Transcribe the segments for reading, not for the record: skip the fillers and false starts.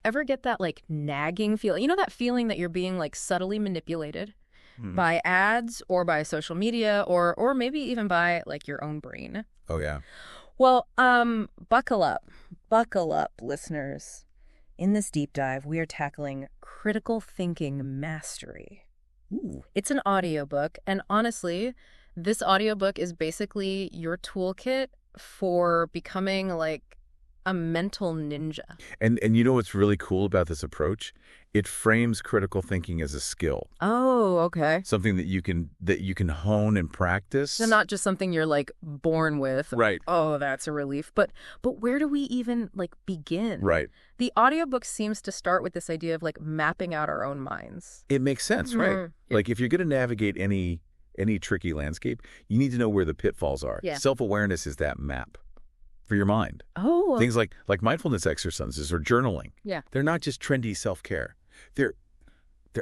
Ever get that like nagging feeling? You know that feeling that you're being like subtly manipulated by ads or by social media or maybe even by like your own brain? Oh, yeah. Well, buckle up. Buckle up, listeners. In this deep dive, we are tackling critical thinking mastery. Ooh. It's an audiobook, and honestly, this audiobook is basically your toolkit for becoming like a mental ninja. And you know what's really cool about this approach? It frames critical thinking as a skill. Oh, okay. Something that you can hone and practice. So not just something you're like born with. Right. Oh, that's a relief. But where do we even like begin? Right. The audiobook seems to start with this idea of like mapping out our own minds. It makes sense, right? Like if you're going to navigate any tricky landscape, you need to know where the pitfalls are. Yeah. Self-awareness is that map for your mind. Oh. Things like mindfulness exercises or journaling. Yeah. They're not just trendy self-care. They're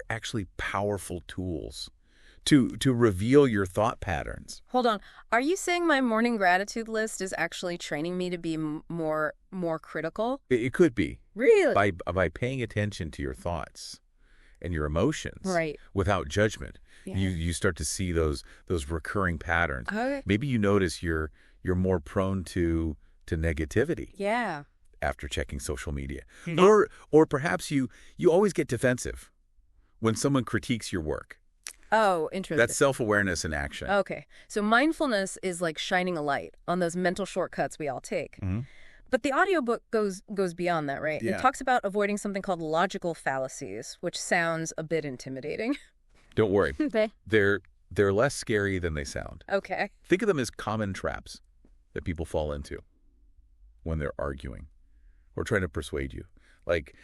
actually powerful tools to reveal your thought patterns. Hold on. Are you saying my morning gratitude list is actually training me to be more critical? It could be. Really? By paying attention to your thoughts and your emotions, Right. without judgment. Yeah. You start to see those recurring patterns. Okay. Maybe you notice you're more prone to negativity. Yeah. After checking social media. Mhm. Or perhaps you always get defensive when someone critiques your work. Oh, interesting. That's self-awareness in action. Okay. So mindfulness is like shining a light on those mental shortcuts we all take. Mhm. But the audiobook goes beyond that, right? Yeah. It talks about avoiding something called logical fallacies, which sounds a bit intimidating. Don't worry. Okay. They're less scary than they sound. Okay. Think of them as common traps that people fall into when they're arguing or trying to persuade you. Like,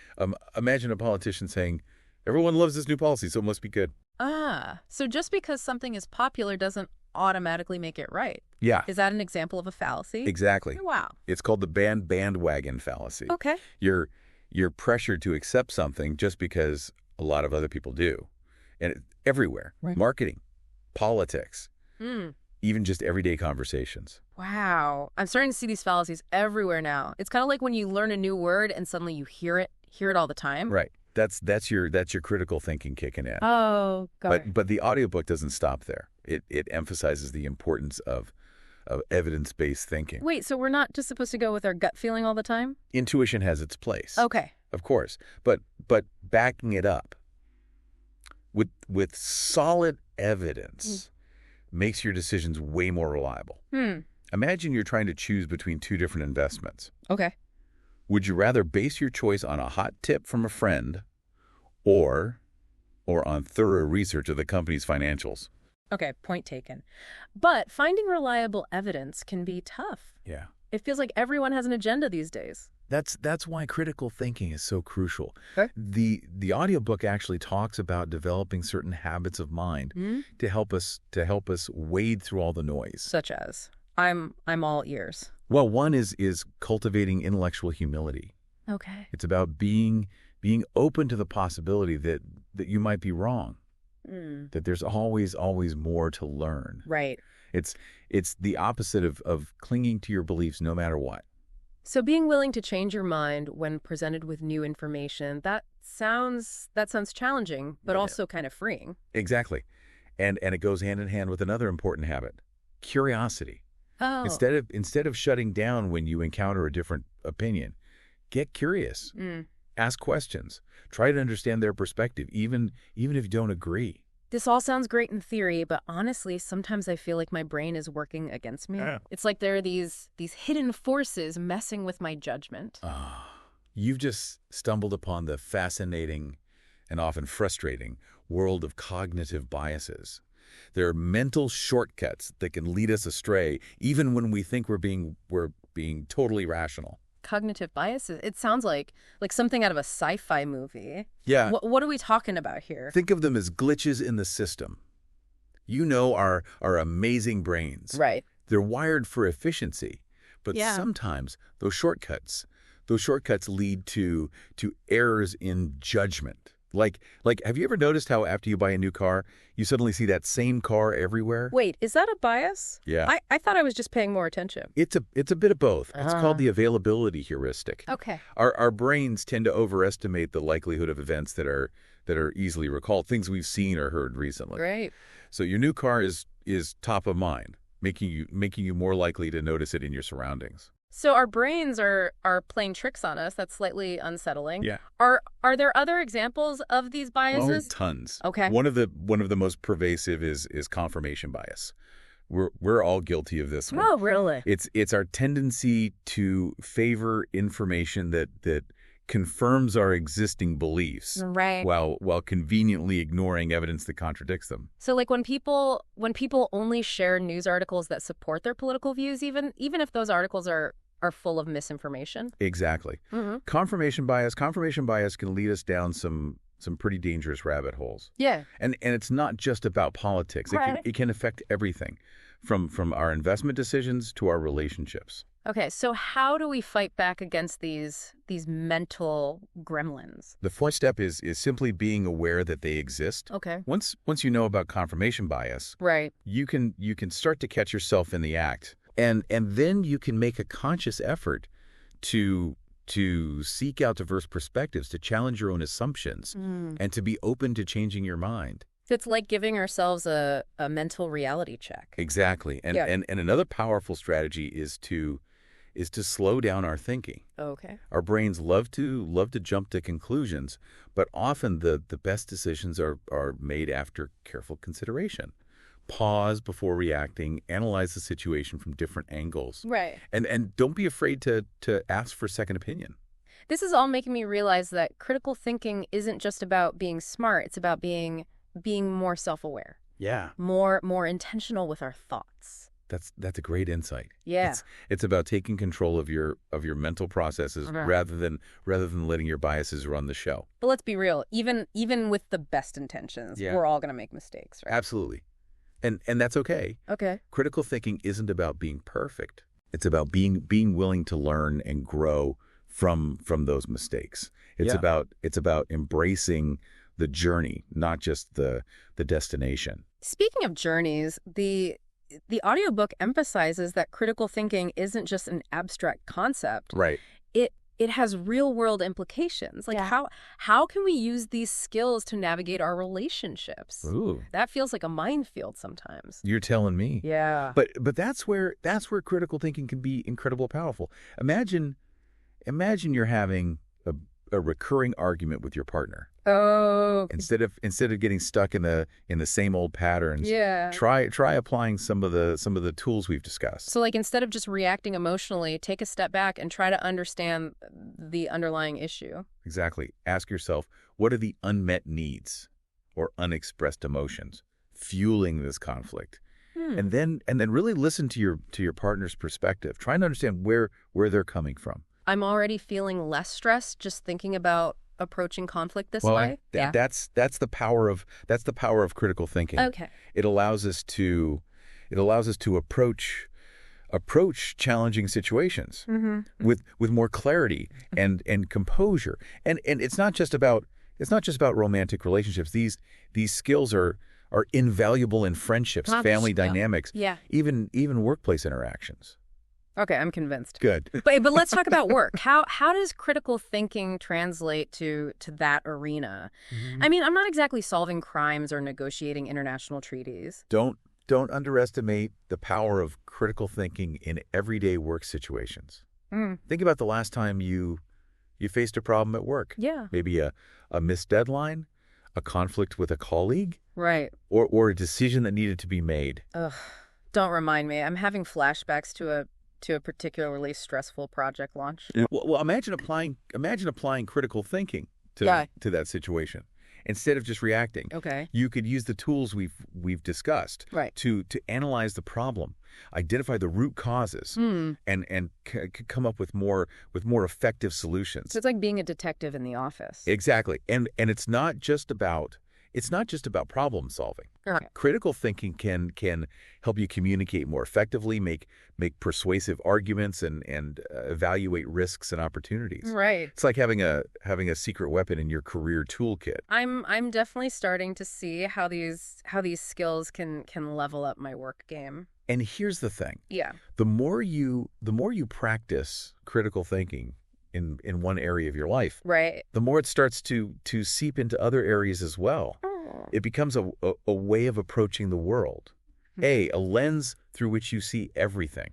imagine a politician saying, everyone loves this new policy, so it must be good. So just because something is popular doesn't automatically make it right. Yeah, Is that an example of a fallacy? exactly. Wow. It's called the bandwagon fallacy. Okay. You're pressured to accept something just because a lot of other people do. And everywhere. Right. Marketing, politics, Mm. even just everyday conversations. Wow. I'm starting to see these fallacies everywhere now. It's kind of like when you learn a new word and suddenly you hear it all the time. Right. That's your critical thinking kicking in. Oh, got it. But the audiobook doesn't stop there. It emphasizes the importance of evidence-based thinking. Wait, so we're not just supposed to go with our gut feeling all the time? Intuition has its place. Okay. Of course. But backing it up with solid evidence makes your decisions way more reliable. Imagine you're trying to choose between two different investments. Okay. Would you rather base your choice on a hot tip from a friend or on thorough research of the company's financials? Okay, point taken. But finding reliable evidence can be tough. Yeah. It feels like everyone has an agenda these days. That's why critical thinking is so crucial. Okay. The audiobook actually talks about developing certain habits of mind to help us wade through all the noise. Such as, I'm all ears. Well, one is cultivating intellectual humility. Okay. It's about being open to the possibility that you might be wrong. That there's always more to learn. Right. It's the opposite of clinging to your beliefs no matter what. So being willing to change your mind when presented with new information, that sounds challenging, but also kind of freeing. Exactly. And it goes hand in hand with another important habit, curiosity. Oh. Instead of shutting down when you encounter a different opinion, get curious. Ask questions. Try to understand their perspective, even if you don't agree. This all sounds great in theory, but honestly, sometimes I feel like my brain is working against me. Yeah. It's like there are these hidden forces messing with my judgment. You've just stumbled upon the fascinating and often frustrating world of cognitive biases. There are mental shortcuts that can lead us astray, even when we think we're being totally rational. Cognitive biases. It sounds like something out of a sci-fi movie. Yeah. What are we talking about here? Think of them as glitches in the system. You know our amazing brains. Right. They're wired for efficiency, but sometimes those shortcuts lead to errors in judgment Like, have you ever noticed how after you buy a new car, you suddenly see that same car everywhere? Wait, is that a bias? Yeah. I thought I was just paying more attention. It's a bit of both. It's called the availability heuristic. Okay. Our brains tend to overestimate the likelihood of events that are easily recalled, things we've seen or heard recently. Great. So your new car is top of mind, making you more likely to notice it in your surroundings. So our brains are playing tricks on us. That's slightly unsettling. Yeah. Are there other examples of these biases? Oh, tons. Okay. One of the most pervasive is confirmation bias. We're all guilty of this one. Oh, really? It's our tendency to favor information that confirms our existing beliefs, Right. while conveniently ignoring evidence that contradicts them. So like when people only share news articles that support their political views, even if those articles are full of misinformation. Exactly. Mm-hmm. Confirmation bias can lead us down some pretty dangerous rabbit holes. Yeah. And it's not just about politics. Right. It can affect everything from our investment decisions to our relationships. Okay, so how do we fight back against these mental gremlins? The first step is simply being aware that they exist. Okay. Once you know about confirmation bias, Right. you can start to catch yourself in the act. And then you can make a conscious effort to seek out diverse perspectives, to challenge your own assumptions, and to be open to changing your mind. So it's like giving ourselves a mental reality check. Exactly. And another powerful strategy is to slow down our thinking. Okay. Our brains love to jump to conclusions, but often the best decisions are made after careful consideration. Pause before reacting, analyze the situation from different angles. Right. And don't be afraid to ask for a second opinion. This is all making me realize that critical thinking isn't just about being smart, it's about being more self-aware. Yeah. More intentional with our thoughts. That's a great insight. Yeah. It's about taking control of your mental processes rather than letting your biases run the show. But let's be real, even with the best intentions, we're all going to make mistakes, right? Absolutely. And that's okay. Okay. Critical thinking isn't about being perfect. It's about being willing to learn and grow from those mistakes. It's about embracing the journey, not just the destination. Speaking of journeys, the audiobook emphasizes that critical thinking isn't just an abstract concept. Right. It has real-world implications. Like how can we use these skills to navigate our relationships? Ooh. That feels like a minefield sometimes. You're telling me. Yeah. But that's where critical thinking can be incredibly powerful. Imagine you're having a recurring argument with your partner. Oh. Instead of getting stuck in the same old patterns, try applying some of the tools we've discussed. So like instead of just reacting emotionally, take a step back and try to understand the underlying issue. Exactly. Ask yourself, what are the unmet needs or unexpressed emotions fueling this conflict? And then really listen to your partner's perspective. Try and understand where they're coming from. I'm already feeling less stressed just thinking about approaching conflict this way. That's the power of critical thinking. Okay. It allows us to approach challenging situations with more clarity and composure. And it's not just about romantic relationships. These skills are invaluable in friendships, family dynamics, even workplace interactions. Okay, I'm convinced. Good. But let's talk about work. How does critical thinking translate to that arena? I mean, I'm not exactly solving crimes or negotiating international treaties. Don't underestimate the power of critical thinking in everyday work situations. Think about the last time you faced a problem at work. Yeah. Maybe a missed deadline, a conflict with a colleague, right, or a decision that needed to be made. Ugh, don't remind me. I'm having flashbacks to a particularly stressful project launch. Yeah. Well, imagine applying critical thinking to that situation. Instead of just reacting, you could use the tools we've discussed to analyze the problem, identify the root causes, and come up with more effective solutions. So it's like being a detective in the office. Exactly, and it's not just about it's not just about problem solving. Okay. Critical thinking can help you communicate more effectively, make persuasive arguments, and evaluate risks and opportunities. Right. It's like having a secret weapon in your career toolkit. I'm definitely starting to see how these skills can level up my work game. And here's the thing. Yeah. The more you practice critical thinking in one area of your life, Right. the more it starts to seep into other areas as well. It becomes a way of approaching the world. A lens through which you see everything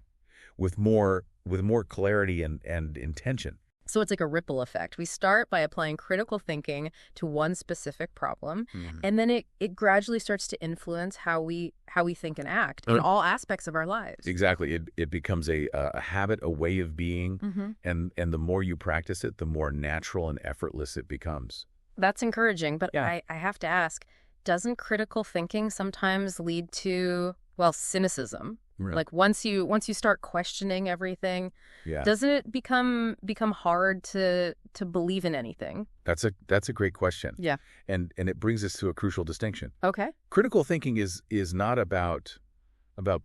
with more clarity and intention. So it's like a ripple effect. We start by applying critical thinking to one specific problem, and then it gradually starts to influence how we think and act in all aspects of our lives. Exactly. It becomes a habit, a way of being, and the more you practice it, the more natural and effortless it becomes. That's encouraging, but Yeah. I have to ask, doesn't critical thinking sometimes lead to, well, cynicism? Really? Like once you start questioning everything, Yeah. doesn't it become hard to believe in anything? That's a great question. Yeah. And it brings us to a crucial distinction. Okay. Critical thinking is not about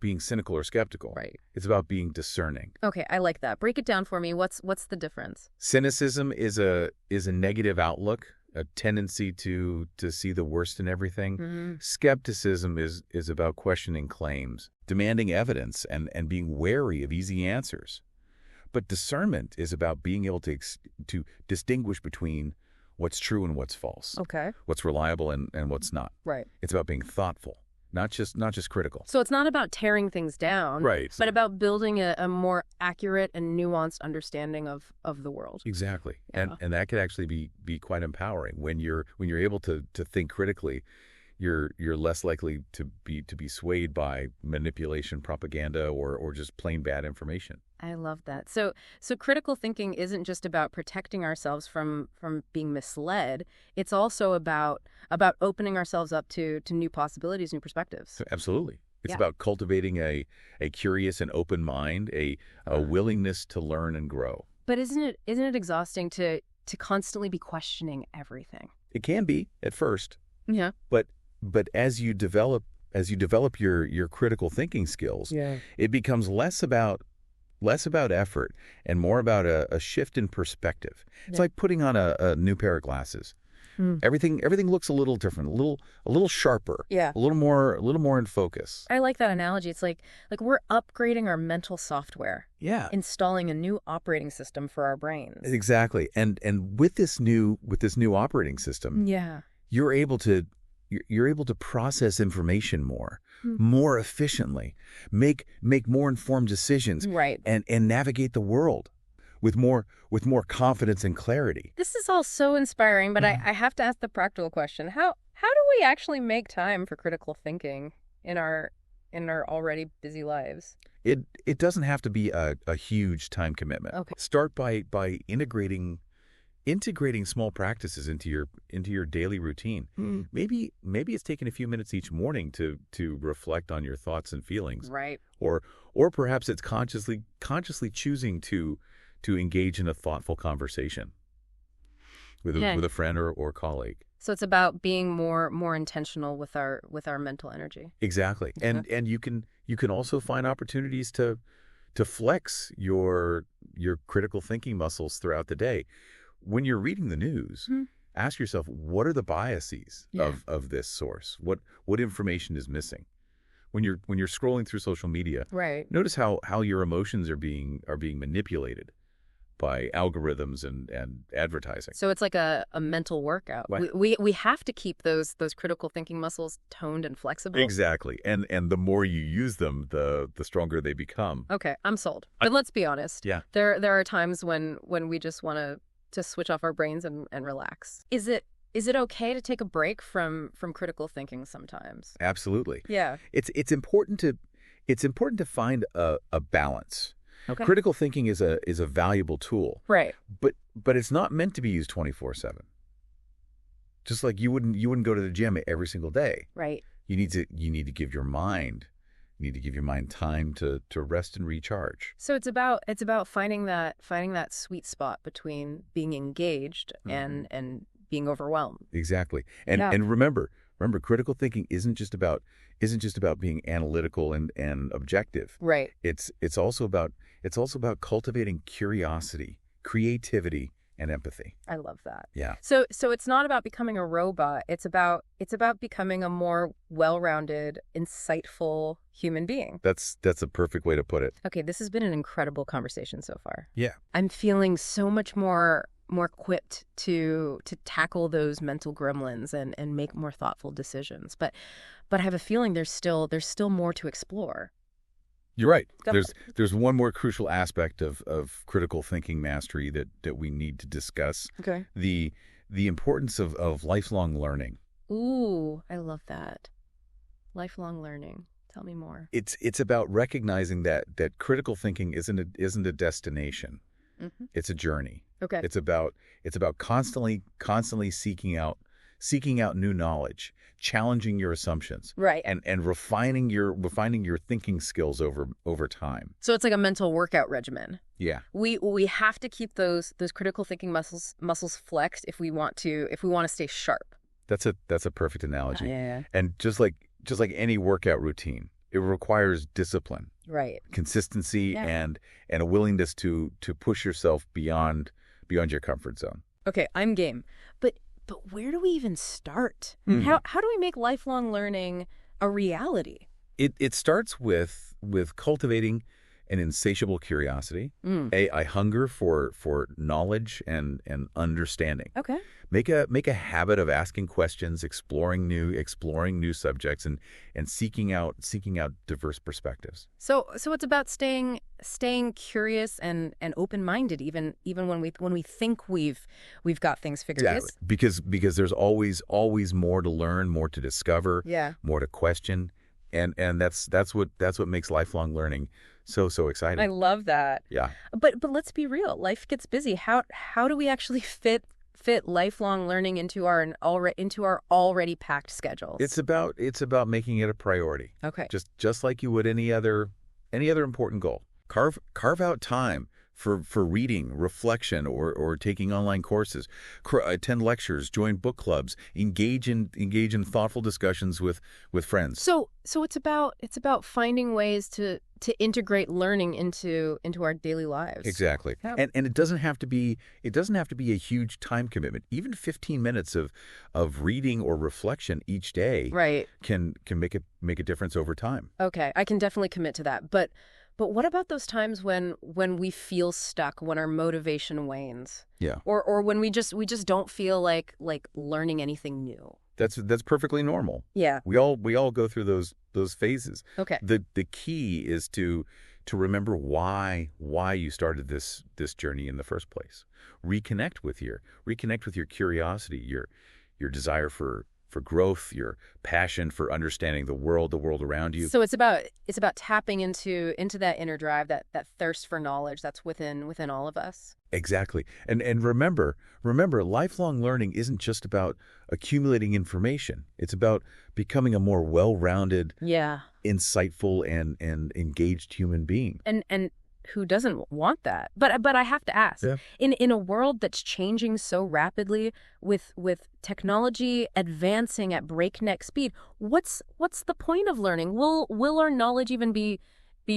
being cynical or skeptical. Right. It's about being discerning. Okay, I like that. Break it down for me. What's the difference? Cynicism is a negative outlook, a tendency to see the worst in everything. Skepticism is about questioning claims, demanding evidence, and being wary of easy answers. But discernment is about being able to distinguish between what's true and what's false, Okay. what's reliable and what's not. Right. It's about being thoughtful, not just critical. So it's not about tearing things down, Right. but about building a more accurate and nuanced understanding of the world. Exactly. Yeah. And that could actually be quite empowering. When you're able to think critically, you're less likely to be swayed by manipulation, propaganda, or just plain bad information. I love that. So critical thinking isn't just about protecting ourselves from being misled. It's also about opening ourselves up to new possibilities, new perspectives. Absolutely. It's Yeah. about cultivating a curious and open mind, a willingness to learn and grow. But isn't it exhausting to constantly be questioning everything? It can be at first, Yeah. but as you develop your critical thinking skills, it becomes less about effort and more about a shift in perspective. It's Yeah. like putting on a new pair of glasses. Everything looks a little different, a little sharper, Yeah. a little more in focus. I like that analogy. It's like we're upgrading our mental software, Yeah. installing a new operating system for our brains. Exactly. And with this new operating system, Yeah. you're able to process information more efficiently, make more informed decisions, Right. and navigate the world with more confidence and clarity. This is all so inspiring, but I have to ask the practical question. How do we actually make time for critical thinking in our already busy lives? It doesn't have to be a huge time commitment. Okay. Start by integrating small practices into your daily routine. Maybe it's taking a few minutes each morning to reflect on your thoughts and feelings. Right. Or perhaps it's consciously choosing to engage in a thoughtful conversation with a friend or colleague. So it's about being more intentional with our mental energy. Exactly. And you can also find opportunities to flex your critical thinking muscles throughout the day. When you're reading the news, ask yourself, what are the biases of this source? What information is missing? When you're scrolling through social media, Right. notice how your emotions are being manipulated by algorithms and advertising. So it's like a mental workout. Right. We have to keep those critical thinking muscles toned and flexible. Exactly. And the more you use them, the stronger they become. Okay, I'm sold. But let's be honest. Yeah. There are times when we just want to switch off our brains and relax. Is it okay to take a break from critical thinking sometimes? Absolutely. Yeah. It's important to find a balance. Okay. Critical thinking is a valuable tool. Right. But it's not meant to be used 24/7. Just like you wouldn't go to the gym every single day. Right. You need to give your mind time to rest and recharge. So it's about finding that sweet spot between being engaged and being overwhelmed. Exactly. And remember, critical thinking isn't just about being analytical and objective. Right. It's also about cultivating curiosity, creativity, and empathy. I love that. Yeah. So it's not about becoming a robot. It's about becoming a more well-rounded, insightful human being. That's a perfect way to put it. Okay, this has been an incredible conversation so far. Yeah. I'm feeling so much more equipped to tackle those mental gremlins and make more thoughtful decisions. But I have a feeling there's still more to explore. You're right. There's one more crucial aspect of critical thinking mastery that we need to discuss. Okay. The importance of lifelong learning. Ooh, I love that. Lifelong learning. Tell me more. It's about recognizing that critical thinking isn't a destination. Mm-hmm. It's a journey. Okay. It's about constantly seeking out new knowledge, challenging your assumptions, right, and refining your thinking skills over time. So it's like a mental workout regimen. Yeah. We have to keep those critical thinking muscles flexed if we want to stay sharp. That's a perfect analogy. Yeah. And just like any workout routine, it requires discipline, right, consistency, and a willingness to push yourself beyond your comfort zone. Okay, I'm game. But where do we even start? Mm-hmm. How do we make lifelong learning a reality? It starts with cultivating an insatiable curiosity, a hunger for knowledge and understanding. Okay. Make a habit of asking questions, exploring new subjects, and seeking out diverse perspectives. So it's about staying curious and open-minded, even when we think we've got things figured out. Exactly. Because there's always more to learn, more to discover, more to question, and that's what makes lifelong learning so exciting. I love that. Yeah. But let's be real. Life gets busy. How do we actually fit lifelong learning into our already packed schedules? It's about making it a priority. Okay. Just like you would any other important goal. Carve out time for reading, reflection, or taking online courses, attend lectures, join book clubs, engage in thoughtful discussions with friends. So it's about finding ways to integrate learning into our daily lives. Exactly. Yeah. And it doesn't have to be a huge time commitment. Even 15 minutes of reading or reflection each day can make a difference over time. Okay, I can definitely commit to that. But what about those times when we feel stuck, when our motivation wanes? Yeah. Or when we just don't feel like learning anything new? That's perfectly normal. Yeah. We all go through those phases. Okay. The key is to remember why you started this journey in the first place. Reconnect with your curiosity, your desire for growth, your passion for understanding the world around you. So it's about tapping into that inner drive, that thirst for knowledge that's within all of us. Exactly. And remember, lifelong learning isn't just about accumulating information. It's about becoming a more well-rounded, insightful, and engaged human being. And who doesn't want that? But I have to ask, in a world that's changing so rapidly, with technology advancing at breakneck speed, what's the point of learning? Will our knowledge even be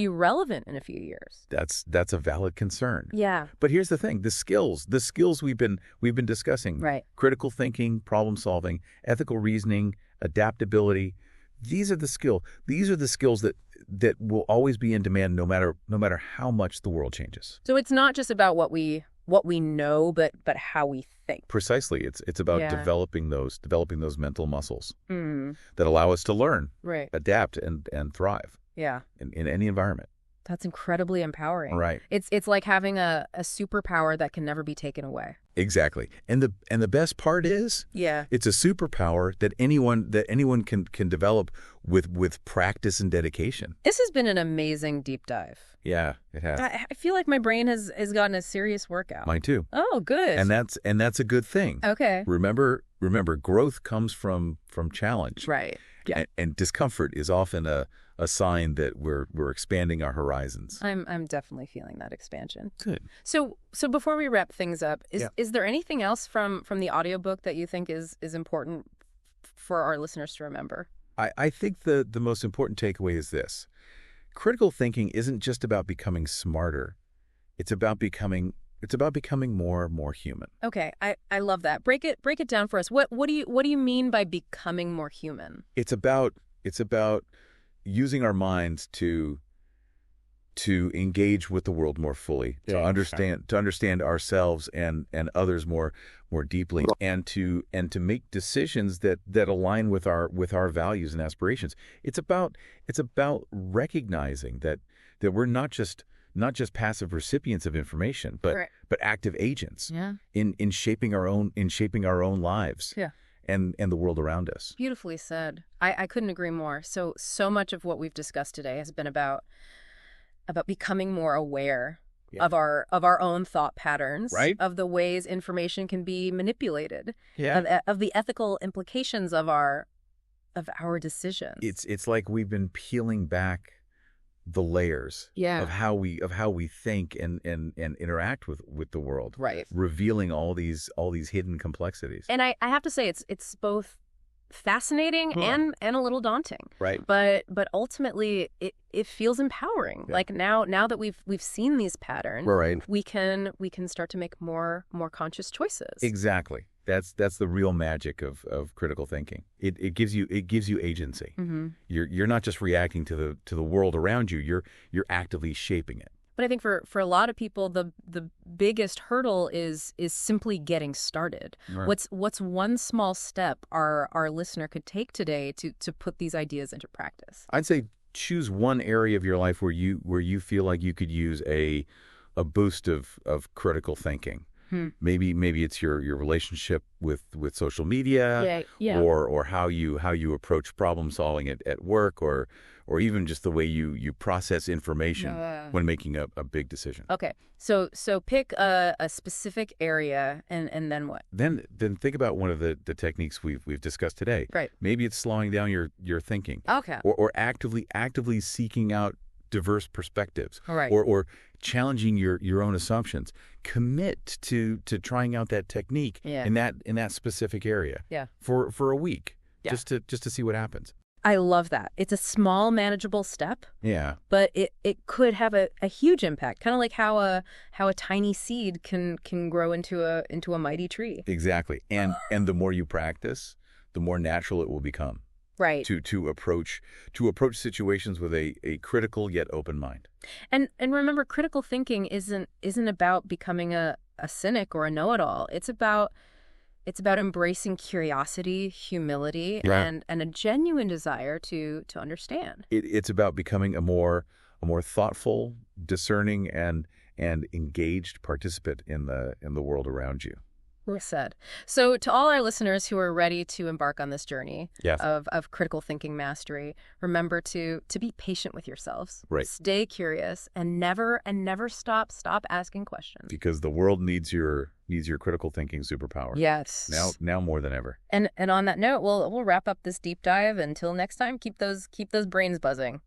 relevant in a few years? That's a valid concern. Yeah. But here's the thing: the skills we've been discussing, right? Critical thinking, problem solving, ethical reasoning, adaptability. These are the skills that will always be in demand no matter how much the world changes. So it's not just about what we know, but how we think. Precisely. It's about developing those mental muscles that allow us to learn, adapt, and thrive. Yeah. In any environment. That's incredibly empowering. Right. It's like having a superpower that can never be taken away. Exactly. And the best part is, it's a superpower that anyone can develop with practice and dedication. This has been an amazing deep dive. Yeah, it has. I feel like my brain has gotten a serious workout. Mine too. Oh, good. And that's a good thing. Okay. Remember remember, growth comes from challenge. Right. Yeah. And discomfort is often a sign that we're expanding our horizons. I'm definitely feeling that expansion. Good. So before we wrap things up, is there anything else from the audiobook that you think is important for our listeners to remember? I think the most important takeaway is this. Critical thinking isn't just about becoming smarter. It's about becoming more human. Okay, I love that. Break it down for us. What do you mean by becoming more human? It's about using our minds to engage with the world more fully, to understand ourselves and others more deeply, and to make decisions that align with our values and aspirations. It's about recognizing that we're not just passive recipients of information, but active agents in shaping our own lives. Yeah. And the world around us. Beautifully said. I couldn't agree more. So much of what we've discussed today has been about becoming more aware of our own thought patterns, of the ways information can be manipulated, of the ethical implications of our decisions. It's like we've been peeling back the layers of how we think and interact with the world, revealing all these hidden complexities. And I have to say it's both fascinating and a little daunting, but ultimately it feels empowering. Like now that we've seen these patterns, we can start to make more conscious choices. Exactly. That's the real magic of critical thinking. It gives you agency. Mm-hmm. You're not just reacting to the world around you. You're actively shaping it. But I think for a lot of people, the biggest hurdle is simply getting started. Right. What's one small step our listener could take today to put these ideas into practice? I'd say choose one area of your life where you feel like you could use a boost of critical thinking. Maybe it's your relationship with social media, or how you approach problem solving at work, or even just the way you process information when making a big decision. Okay, so pick a specific area, and then what? Then think about one of the techniques we've discussed today. Right. Maybe it's slowing down your thinking. Okay. Or actively seeking out diverse perspectives. All right. Or challenging your own assumptions. Commit to trying out that technique in that specific area. For a week. Just to see what happens. I love that. It's a small, manageable step. Yeah. But it could have a huge impact. Kind of like how a tiny seed can grow into a mighty tree. Exactly. And the more you practice, the more natural it will become. Right. To approach situations with a critical yet open mind. And remember, critical thinking isn't about becoming a cynic or a know-it-all. It's about embracing curiosity, humility, and a genuine desire to understand. It's about becoming a more thoughtful, discerning, and engaged participant in the world around you. Well said. So to all our listeners who are ready to embark on this journey of critical thinking mastery, remember to be patient with yourselves. Right. Stay curious and never stop asking questions. Because the world needs your critical thinking superpower. Yes. Now more than ever. And on that note, we'll wrap up this deep dive. Until next time, keep those brains buzzing.